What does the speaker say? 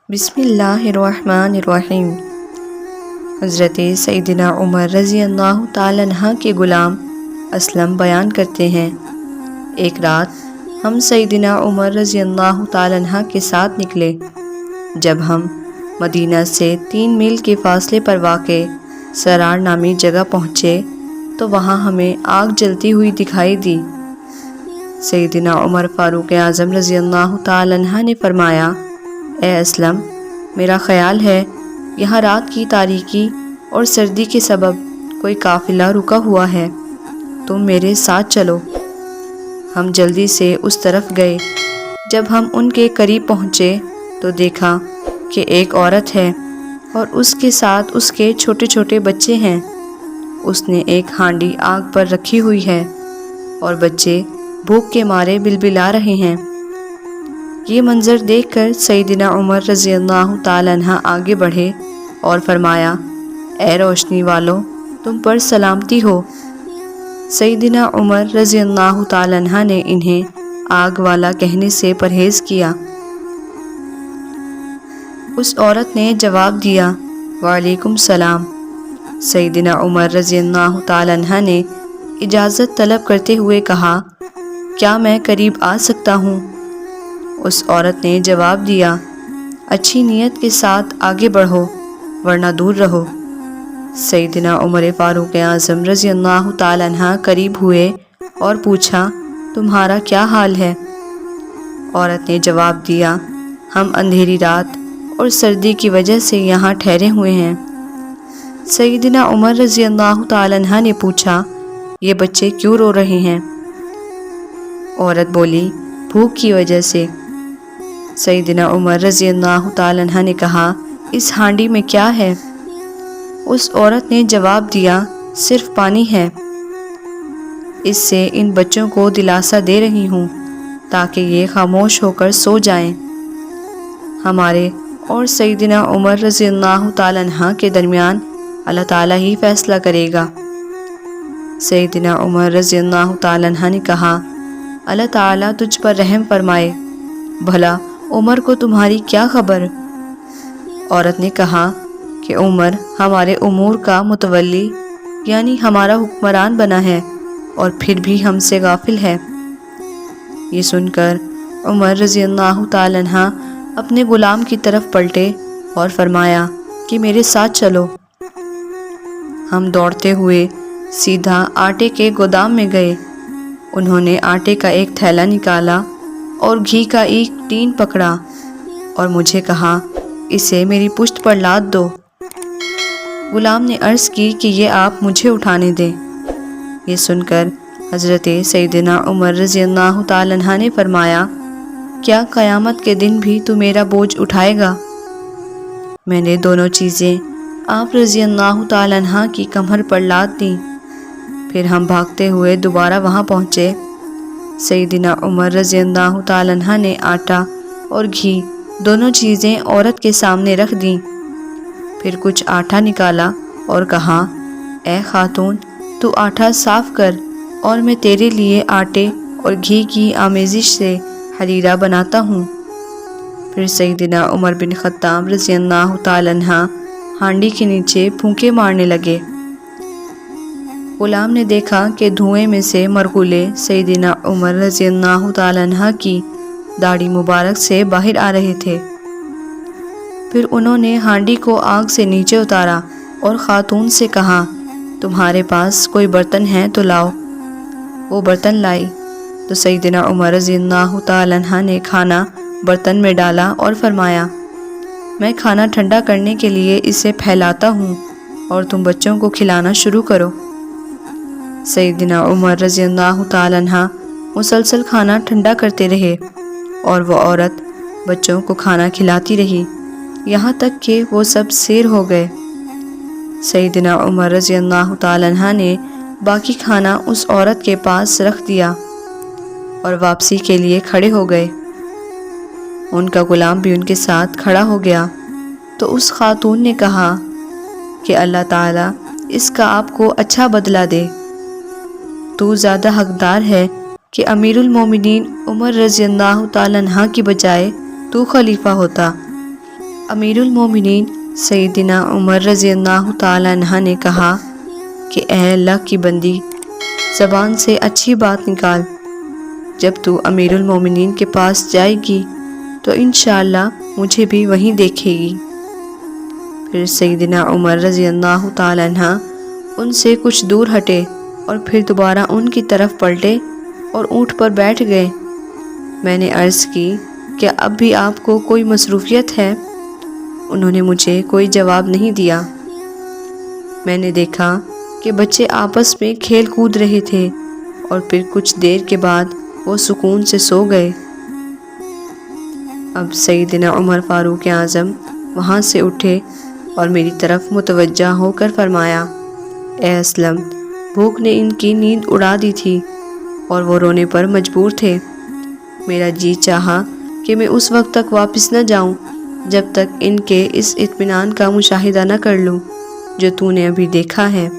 بسم اللہ الرحمن الرحیم۔ حضرت سیدنا عمر رضی اللہ تعالیٰ عنہ کے غلام اسلم بیان کرتے ہیں، ایک رات ہم سیدنا عمر رضی اللہ تعالیٰ عنہ کے ساتھ نکلے۔ جب ہم مدینہ سے 3 میل کے فاصلے پر واقع سرار نامی جگہ پہنچے تو وہاں ہمیں آگ جلتی ہوئی دکھائی دی۔ سیدنا عمر فاروق اعظم رضی اللہ تعالیٰ عنہ نے فرمایا، اے اسلم، میرا خیال ہے یہاں رات کی تاریکی اور سردی کے سبب کوئی قافلہ رکا ہوا ہے، تم میرے ساتھ چلو۔ ہم جلدی سے اس طرف گئے۔ جب ہم ان کے قریب پہنچے تو دیکھا کہ ایک عورت ہے اور اس کے ساتھ اس کے چھوٹے چھوٹے بچے ہیں۔ اس نے ایک ہانڈی آگ پر رکھی ہوئی ہے اور بچے بھوک کے مارے بلبلا رہے ہیں۔ یہ منظر دیکھ کر سیدنا عمر رضی اللہ تعالیٰ عنہ آگے بڑھے اور فرمایا، اے روشنی والو، تم پر سلامتی ہو۔ سیدنا عمر رضی اللہ تعالیٰ عنہ نے انہیں آگ والا کہنے سے پرہیز کیا۔ اس عورت نے جواب دیا، وعلیکم السلام۔ سیدنا عمر رضی اللہ تعالیٰ عنہ نے اجازت طلب کرتے ہوئے کہا، کیا میں قریب آ سکتا ہوں؟ اس عورت نے جواب دیا، اچھی نیت کے ساتھ آگے بڑھو ورنہ دور رہو۔ سیدنا عمر فاروق اعظم رضی اللہ تعالیٰ عنہ قریب ہوئے اور پوچھا، تمہارا کیا حال ہے؟ عورت نے جواب دیا، ہم اندھیری رات اور سردی کی وجہ سے یہاں ٹھہرے ہوئے ہیں۔ سیدنا عمر رضی اللہ تعالیٰ عنہ نے پوچھا، یہ بچے کیوں رو رہے ہیں؟ عورت بولی، بھوک کی وجہ سے۔ سیدنا عمر رضی اللہ تعالیٰ عنہ نے کہا، اس ہانڈی میں کیا ہے؟ اس عورت نے جواب دیا، صرف پانی ہے۔ اس سے ان بچوں کو دلاسا دے رہی ہوں تاکہ یہ خاموش ہو کر سو جائیں۔ ہمارے اور سیدنا عمر رضی اللہ تعالیٰ عنہ کے درمیان اللہ تعالیٰ ہی فیصلہ کرے گا۔ سیدنا عمر رضی اللہ تعالیٰ عنہ نے کہا، اللہ تعالیٰ تجھ پر رحم فرمائے، بھلا عمر کو تمہاری کیا خبر؟ عورت نے کہا کہ عمر ہمارے امور کا متولی یعنی ہمارا حکمران بنا ہے اور پھر بھی ہم سے غافل ہے۔ یہ سن کر عمر رضی اللہ تعالیٰ عنہ اپنے غلام کی طرف پلٹے اور فرمایا کہ میرے ساتھ چلو۔ ہم دوڑتے ہوئے سیدھا آٹے کے گودام میں گئے۔ انہوں نے آٹے کا ایک تھیلا نکالا اور گھی کا ایک ٹین پکڑا اور مجھے کہا، اسے میری پشت پر لاد دو۔ غلام نے عرض کی کہ یہ آپ مجھے اٹھانے دیں۔ یہ سن کر حضرت سیدنا عمر رضی اللہ تعالیٰ عنہ نے فرمایا، کیا قیامت کے دن بھی تو میرا بوجھ اٹھائے گا؟ میں نے دونوں چیزیں آپ رضی اللہ تعالیٰ عنہ کی کمر پر لاد دیں۔ پھر ہم بھاگتے ہوئے دوبارہ وہاں پہنچے۔ سیدنا عمر رضی اللہ تعالیٰ عنہ نے آٹا اور گھی دونوں چیزیں عورت کے سامنے رکھ دیں۔ پھر کچھ آٹا نکالا اور کہا، اے خاتون، تو آٹا صاف کر اور میں تیرے لیے آٹے اور گھی کی آمیزش سے حریرہ بناتا ہوں۔ پھر سیدنا عمر بن خطاب رضی اللہ تعالیٰ عنہ ہانڈی کے نیچے پھونکے مارنے لگے۔ غلام نے دیکھا کہ دھوئیں میں سے مرغولے سیدنا عمر رضی اللہ تعالیٰ عنہ کی داڑھی مبارک سے باہر آ رہے تھے۔ پھر انہوں نے ہانڈی کو آگ سے نیچے اتارا اور خاتون سے کہا، تمہارے پاس کوئی برتن ہے تو لاؤ۔ وہ برتن لائی تو سیدنا عمر رضی اللہ تعالیٰ عنہ نے کھانا برتن میں ڈالا اور فرمایا، میں کھانا ٹھنڈا کرنے کے لیے اسے پھیلاتا ہوں اور تم بچوں کو کھلانا شروع کرو۔ سیدنا عمر رضی اللہ تعالیٰ عنہ مسلسل کھانا ٹھنڈا کرتے رہے اور وہ عورت بچوں کو کھانا کھلاتی رہی یہاں تک کہ وہ سب سیر ہو گئے۔ سیدنا عمر رضی اللہ تعالیٰ عنہ نے باقی کھانا اس عورت کے پاس رکھ دیا اور واپسی کے لیے کھڑے ہو گئے۔ ان کا غلام بھی ان کے ساتھ کھڑا ہو گیا تو اس خاتون نے کہا کہ اللہ تعالیٰ اس کا آپ کو اچھا بدلہ دے، تو زیادہ حقدار ہے کہ امیر المومنین عمر رضی اللہ تعالیٰ عنہ کی بجائے تو خلیفہ ہوتا۔ امیر المومنین سیدنا عمر رضی اللہ تعالی عنہ نے کہا کہ اے اللہ کی بندی، زبان سے اچھی بات نکال، جب تو امیر المومنین کے پاس جائے گی تو انشاءاللہ مجھے بھی وہیں دیکھے گی۔ پھر سیدنا عمر رضی اللہ تعالی عنہ ان سے کچھ دور ہٹے اور پھر دوبارہ ان کی طرف پلٹے اور اونٹ پر بیٹھ گئے۔ میں نے عرض کی، کیا اب بھی آپ کو کوئی مصروفیت ہے؟ انہوں نے مجھے کوئی جواب نہیں دیا۔ میں نے دیکھا کہ بچے آپس میں کھیل کود رہے تھے اور پھر کچھ دیر کے بعد وہ سکون سے سو گئے۔ اب سیدنا عمر فاروق اعظم وہاں سے اٹھے اور میری طرف متوجہ ہو کر فرمایا، اے اسلم، بھوک نے ان کی نیند اڑا دی تھی اور وہ رونے پر مجبور تھے۔ میرا جی چاہا کہ میں اس وقت تک واپس نہ جاؤں جب تک ان کے اس اطمینان کا مشاہدہ نہ کر لوں جو تو نے ابھی دیکھا ہے۔